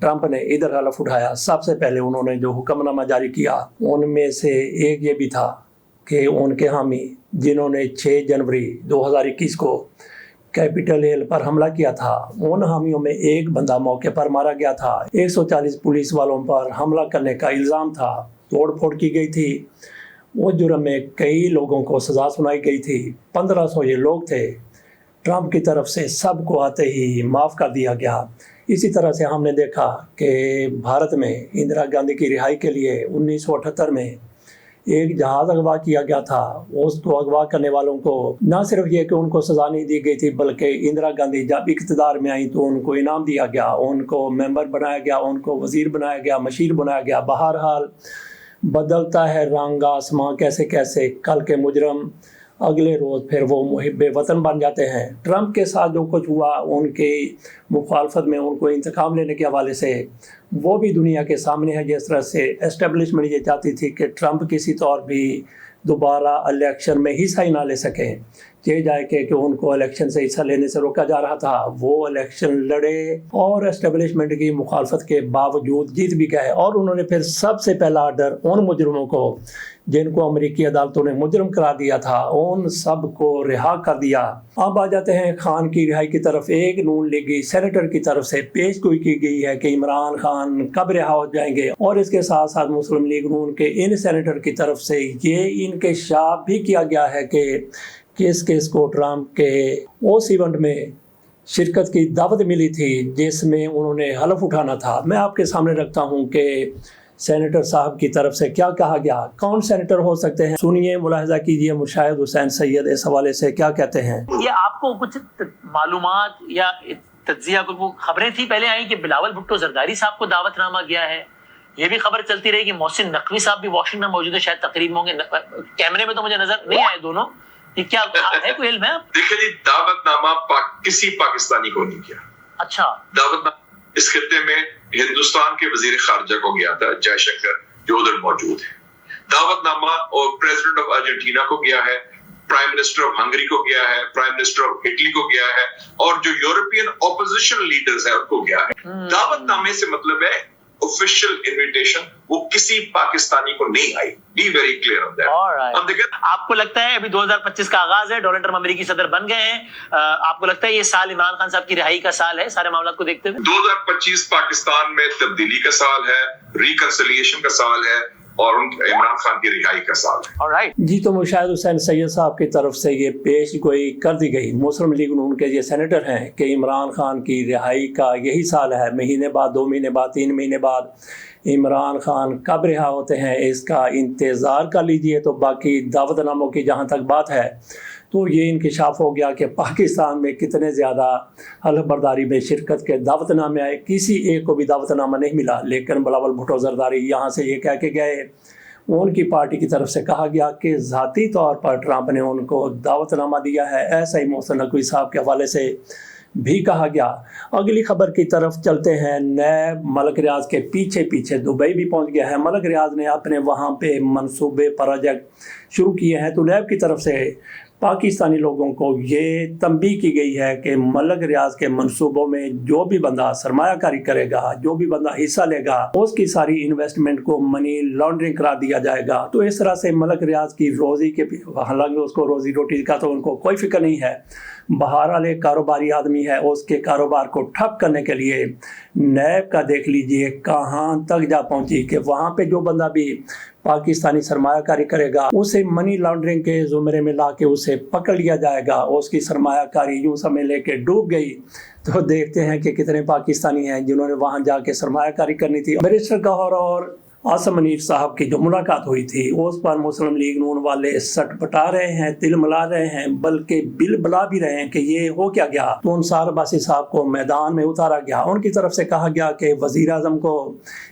Trump نے ادھر حلف اٹھایا۔ سب سے پہلے انہوں نے جو حکم نامہ جاری کیا ان میں سے ایک یہ بھی تھا کہ ان کے حامی جنہوں نے 6 جنوری 2021 کو کیپٹل ہل پر حملہ کیا تھا، ان حامیوں میں ایک بندہ موقع پر مارا گیا تھا۔ 140 پولیس والوں پر حملہ کرنے کا الزام تھا، توڑ پھوڑ کی گئی تھی۔ اس جرم میں کئی لوگوں کو سزا سنائی گئی تھی۔ 1500 یہ لوگ تھے۔ ٹرمپ کی طرف سے سب کو آتے ہی معاف کر دیا گیا۔ اسی طرح سے ہم نے دیکھا کہ بھارت میں اندرا گاندھی کی رہائی کے لیے 1978 میں ایک جہاز اغوا کیا گیا تھا۔ اس کو اغوا کرنے والوں کو نہ صرف یہ کہ ان کو سزا نہیں دی گئی تھی، بلکہ اندرا گاندھی جب اقتدار میں آئی تو ان کو انعام دیا گیا، ان کو ممبر بنایا گیا، ان کو وزیر بنایا گیا، مشیر بنایا گیا۔ بہرحال بدلتا ہے رنگ آسماں کیسے کیسے، کل کے مجرم اگلے روز پھر وہ محب وطن بن جاتے ہیں۔ ٹرمپ کے ساتھ جو کچھ ہوا ان کی مخالفت میں ان کو انتقام لینے کے حوالے سے، وہ بھی دنیا کے سامنے ہے۔ جس طرح سے اسٹیبلشمنٹ یہ چاہتی تھی کہ ٹرمپ کسی طور بھی دوبارہ الیکشن میں حصہ ہی نہ لے سکیں، یہ جائے کہ ان کو الیکشن سے حصہ لینے سے روکا جا رہا تھا، وہ الیکشن لڑے اور اسٹیبلشمنٹ کی مخالفت کے باوجود جیت بھی گئے۔ اور انہوں نے پھر سب سے پہلا آرڈر ان مجرموں کو جن کو امریکی عدالتوں نے مجرم قرار دیا تھا، ان سب کو رہا کر دیا۔ اب آ جاتے ہیں خان کی رہائی کی طرف۔ ایک نون لیگی سینیٹر کی طرف سے پیش گوئی کی گئی ہے کہ عمران خان کب رہا ہو جائیں گے، اور اس کے ساتھ ساتھ مسلم لیگ نون کے ان سینیٹر کی طرف سے یہ انکشاف بھی کیا گیا ہے کہ کس کو ٹرمپ کے اس ایونٹ میں شرکت کی دعوت ملی تھی جس میں انہوں نے حلف اٹھانا تھا۔ میں آپ کے سامنے رکھتا ہوں کہ سینیٹر صاحب کی طرف سے کیا کہا گیا، کون سینیٹر ہو سکتے ہیں۔ سنیے، ملاحظہ کیجئے مشاہد حسین سید اس حوالے سے کیا کہتے ہیں۔ یہ آپ کو کچھ معلومات یا تجزیہ کو خبریں تھی پہلے آئی کہ بلاول بھٹو زرداری صاحب کو دعوت نامہ گیا ہے؟ یہ بھی خبر چلتی رہی کہ محسن نقوی صاحب بھی واشنگٹن میں موجود ہے، شاید تقریب ہوں گے، کیمرے میں تو مجھے نظر نہیں آئے دونوں۔ یہ کیا ہے، کوئی علم ہے؟ دیکھیں جی، دعوت نامہ کسی پاکستانی کو نہیں کیا۔ اچھا، دعوت نامہ اس خطے میں ہندوستان کے وزیر خارجہ کو گیا تھا، جے شنکر، جو ادھر موجود ہے۔ دعوت نامہ اور پریزیڈنٹ آف ارجنٹینا کو گیا ہے، پرائم منسٹر آف ہنگری کو گیا ہے، پرائم منسٹر آف اٹلی کو گیا ہے، اور جو یورپین اپوزیشن لیڈرز ہیں ان کو گیا ہے۔ دعوت نامے سے مطلب ہے official invitation، وہ کسی پاکستانی کو نہیں آئی۔ Be very clear on that۔ آپ کو لگتا ہے ابھی 2025 کا آغاز ہے، ڈونلڈ ٹرمپ امریکی صدر بن گئے ہیں، آپ کو لگتا ہے یہ سال عمران خان صاحب کی رہائی کا سال ہے سارے معاملات کو دیکھتے ہوئے؟ 2025 پاکستان میں تبدیلی کا سال ہے، ریکنسیلیشن کا سال ہے، اور عمران خان کی رہائی کا سال ہے۔ جی، تو مشاہد حسین سید صاحب کی طرف سے یہ پیش گوئی کر دی گئی مسلم لیگ نون کے یہ سینیٹر ہیں کہ عمران خان کی رہائی کا یہی سال ہے۔ مہینے بعد، 2 مہینے بعد، 3 مہینے بعد عمران خان کب رہا ہوتے ہیں اس کا انتظار کر لیجئے۔ تو باقی دعوت ناموں کی جہاں تک بات ہے تو یہ انکشاف ہو گیا کہ پاکستان میں کتنے زیادہ حلف برداری میں شرکت کے دعوت نامے آئے، کسی ایک کو بھی دعوت نامہ نہیں ملا۔ لیکن بلاول بھٹو زرداری یہاں سے یہ کہہ کے گئے، ان کی پارٹی کی طرف سے کہا گیا کہ ذاتی طور پر ٹرمپ نے ان کو دعوت نامہ دیا ہے۔ ایسا ہی محسن نقوی صاحب کے حوالے سے بھی کہا گیا۔ اگلی خبر کی طرف چلتے ہیں۔ نیب ملک ریاض کے پیچھے پیچھے دبئی بھی پہنچ گیا ہے۔ ملک ریاض نے اپنے وہاں پہ منصوبے پروجیکٹ شروع کیے ہیں، تو نیب کی طرف سے پاکستانی لوگوں کو یہ تنبیہ کی گئی ہے کہ ملک ریاض کے منصوبوں میں جو بھی بندہ سرمایہ کاری کرے گا، جو بھی بندہ حصہ لے گا، اس کی ساری انویسٹمنٹ کو منی لانڈرنگ قرار دیا جائے گا۔ تو اس طرح سے ملک ریاض کی روزی کے، حالانکہ اس کو روزی روٹی کا تو ان کو کوئی فکر نہیں ہے، بہرحال ایک کاروباری آدمی ہے، اس کے کاروبار کو ٹھپ کرنے کے لیے نیب کا دیکھ لیجئے کہاں تک جا پہنچی کہ وہاں پہ جو بندہ بھی پاکستانی سرمایہ کاری کرے گا اسے منی لانڈرنگ کے زمرے میں لا کے اسے پکڑ لیا جائے گا۔ اس کی سرمایہ کاری یوں سمجھ لے کے ڈوب گئی۔ تو دیکھتے ہیں کہ کتنے پاکستانی ہیں جنہوں نے وہاں جا کے سرمایہ کاری کرنی تھی۔ بیرسٹر گوہر اور عاصم منیر صاحب کی جو ملاقات ہوئی تھی اس پر مسلم لیگ نون والے سٹ پٹا رہے ہیں، تل ملا رہے ہیں، بلکہ بل بلا بھی رہے ہیں کہ یہ ہو کیا گیا۔ تو انصار عباسی صاحب کو میدان میں اتارا گیا، ان کی طرف سے کہا گیا کہ وزیر اعظم کو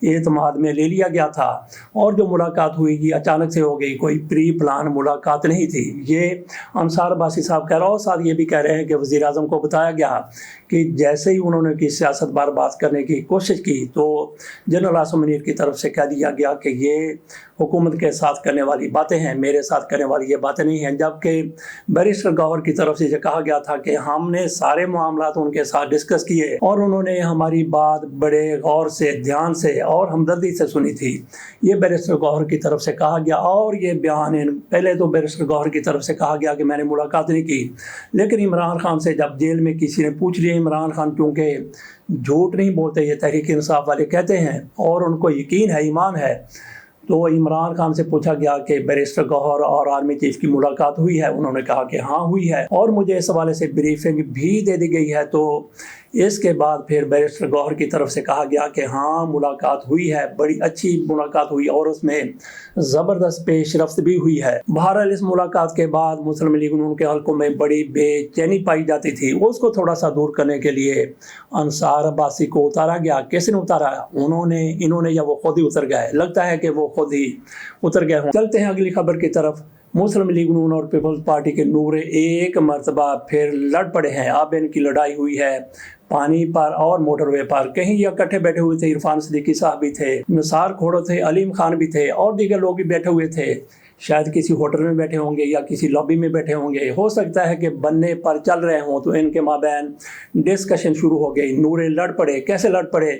اعتماد میں لے لیا گیا تھا، اور جو ملاقات ہوئی یہ اچانک سے ہو گئی، کوئی پری پلان ملاقات نہیں تھی۔ یہ انصار عباسی صاحب کہہ رہا، اور ساتھ یہ بھی کہہ رہے ہیں کہ وزیر اعظم کو بتایا گیا کہ جیسے ہی انہوں نے کی سیاست بار بات کرنے کی کوشش کی تو جنرل عاصم منیر کی طرف سے کہہ دیا گیا کہ یہ حکومت کے ساتھ کرنے والی باتیں ہیں، میرے ساتھ کرنے والی یہ باتیں نہیں ہیں، جبکہ بیرسٹر گوہر کی طرف سے یہ کہا گیا تھا کہ ہم نے سارے معاملات ان کے ساتھ ڈسکس کیے اور انہوں نے ہماری بات بڑے غور سے، دھیان سے اور ہمدردی سے سنی تھی۔ یہ بیرسٹر گوہر کی طرف سے کہا گیا، اور یہ بیان پہلے تو بیرسٹر گوہر کی طرف سے کہا گیا کہ میں نے ملاقات نہیں کی، لیکن عمران خان سے جب جیل میں کسی نے پوچھ لیا، عمران خان کیونکہ جھوٹ نہیں بولتے، یہ تحریک انصاف والے کہتے ہیں اور ان کو یقین ہے، ایمان ہے، تو عمران خان سے پوچھا گیا کہ بیرسٹر گوہر اور آرمی چیف کی ملاقات ہوئی ہے؟ انہوں نے کہا کہ ہاں ہوئی ہے، اور مجھے اس حوالے سے بریفنگ بھی دے دی گئی ہے۔ تو اس کے بعد پھر بیرسٹر گوہر کی طرف سے کہا گیا کہ ہاں ملاقات ہوئی ہے، بڑی اچھی ملاقات ہوئی اور اس میں زبردست پیش رفت بھی ہوئی ہے۔ بہرحال اس ملاقات کے بعد مسلم لیگ نون کے حلقوں میں بڑی بے چینی پائی جاتی تھی، اس کو تھوڑا سا دور کرنے کے لیے انصار عباسی کو اتارا گیا۔ کس نے اتارا؟ انہوں نے یا وہ خود ہی اتر گئے؟ لگتا ہے کہ وہ خود ہی اتر گئے ہوں۔ چلتے ہیں اگلی خبر کی طرف۔ مسلم لیگ نون اور پیپلز پارٹی کے نور ایک مرتبہ پھر لڑ پڑے ہیں۔ اب ان کی لڑائی ہوئی ہے پانی پر اور موٹر وے پر۔ کہیں یہ اکٹھے بیٹھے ہوئے تھے، عرفان صدیقی صاحب بھی تھے، نثار کھوڑو تھے، علیم خان بھی تھے اور دیگر لوگ بھی بیٹھے ہوئے تھے۔ شاید کسی ہوٹل میں بیٹھے ہوں گے یا کسی لابی میں بیٹھے ہوں گے، ہو سکتا ہے کہ بننے پر چل رہے ہوں، تو ان کے مابین ڈسکشن شروع ہو گئی۔ نورے لڑ پڑے۔ کیسے لڑ پڑے؟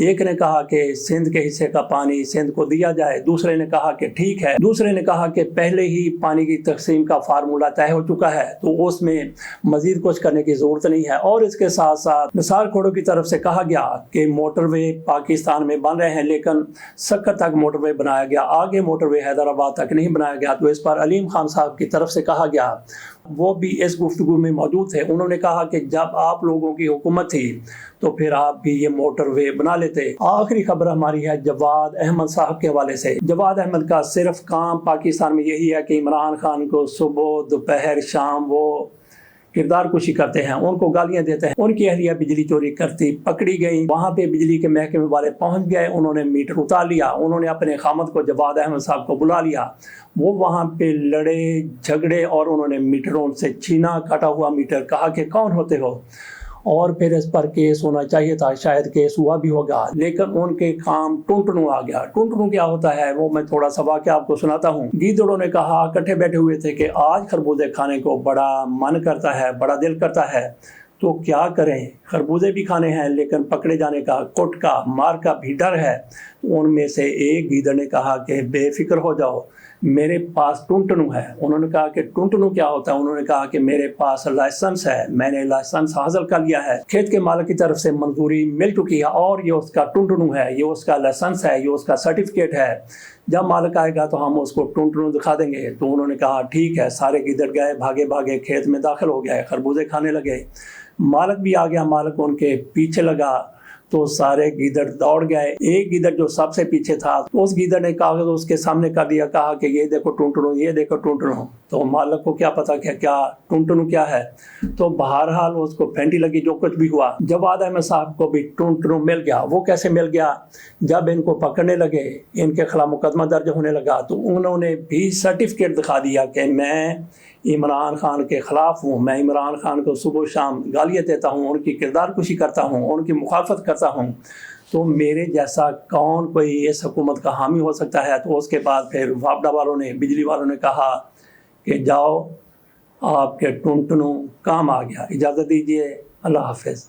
ایک نے کہا کہ سندھ کے حصے کا پانی سندھ کو دیا جائے، دوسرے نے کہا کہ ٹھیک ہے، دوسرے نے کہا کہ پہلے ہی پانی کی تقسیم کا فارمولہ طے ہو چکا ہے تو اس میں مزید کچھ کرنے کی ضرورت نہیں ہے۔ اور اس کے ساتھ ساتھ نثار کھوڑو کی طرف سے کہا گیا کہ موٹر وے پاکستان میں بن رہے ہیں، لیکن سکر تک موٹر وے بنایا گیا، آگے موٹر وے حیدرآباد تک نہیں بنایا گیا۔ تو اس پر علیم خان صاحب کی طرف سے کہا گیا، وہ بھی اس گفتگو میں موجود تھے، انہوں نے کہا کہ جب آپ لوگوں کی حکومت تھی تو پھر آپ بھی یہ موٹر وے بنا لیتے۔ آخری خبر ہماری ہے جواد احمد صاحب کے حوالے سے۔ جواد احمد کا صرف کام پاکستان میں یہی ہے کہ عمران خان کو صبح دوپہر شام وہ کردار کشی کرتے ہیں، ان کو گالیاں دیتے ہیں۔ ان کی اہلیہ بجلی چوری کرتی پکڑی گئی، وہاں پہ بجلی کے محکمے والے پہنچ گئے، انہوں نے میٹر اتار لیا، انہوں نے اپنے خامد کو جواد احمد صاحب کو بلا لیا، وہ وہاں پہ لڑے جھگڑے اور انہوں نے میٹروں سے چھینا کٹا ہوا میٹر، کہا کہ کون ہوتے ہو، اور پھر اس پر کیس ہونا چاہیے تھا، شاید کیس ہوا بھی ہوگا، لیکن ان کے کام ٹنٹنو آ گیا۔ ٹنٹنو کیا ہوتا ہے وہ میں تھوڑا سا واقعہ آپ کو سناتا ہوں۔ گیدڑوں نے کہا، اکٹھے بیٹھے ہوئے تھے کہ آج خربوزے کھانے کو بڑا من کرتا ہے، بڑا دل کرتا ہے، تو کیا کریں، خربوزے بھی کھانے ہیں لیکن پکڑے جانے کا، کٹ کا، مار کا بھی ڈر ہے۔ تو ان میں سے ایک گیدڑ نے کہا کہ بے فکر ہو جاؤ، میرے پاس ٹنٹنو ہے۔ انہوں نے کہا کہ ٹنٹنو کیا ہوتا ہے؟ انہوں نے کہا کہ میرے پاس لائسنس ہے، میں نے لائسنس حاصل کر لیا ہے، کھیت کے مالک کی طرف سے منظوری مل چکی ہے اور یہ اس کا ٹنٹنو ہے، یہ اس کا لائسنس ہے، یہ اس کا سرٹیفکیٹ ہے، جب مالک آئے گا تو ہم اس کو ٹنٹنو دکھا دیں گے۔ تو انہوں نے کہا ٹھیک ہے، سارے گیدڑ گئے، بھاگے بھاگے کھیت میں داخل ہو گئے، خربوزے کھانے لگے، مالک بھی آ گیا، مالک ان کے پیچھے لگا تو سارے گیدڑ دوڑ گئے۔ ایک گیدڑ جو سب سے پیچھے تھا، اس گیدڑ نے کاغذ اس کے سامنے کر دیا، کہا کہ یہ دیکھو ٹنٹنو، یہ دیکھو ٹنٹنو۔ تو مالک کو کیا پتا کہ کیا ٹنٹنو کیا ہے، تو بہرحال اس کو پھینٹی لگی جو کچھ بھی ہوا۔ جواد احمد صاحب کو بھی ٹنٹنو مل گیا۔ وہ کیسے مل گیا؟ جب ان کو پکڑنے لگے، ان کے خلاف مقدمہ درج ہونے لگا، تو انہوں نے بھی سرٹیفکیٹ دکھا دیا کہ میں عمران خان کے خلاف ہوں، میں عمران خان کو صبح شام گالیاں دیتا ہوں، ان کی کردار کشی کرتا ہوں، ان کی مخالفت کرتا ہوں، تو میرے جیسا کون کوئی اس حکومت کا حامی ہو سکتا ہے۔ تو اس کے بعد پھر واپڈا والوں نے، بجلی والوں نے کہا کہ جاؤ، آپ کے ٹنٹنو کام آ گیا، اجازت دیجیے، اللہ حافظ۔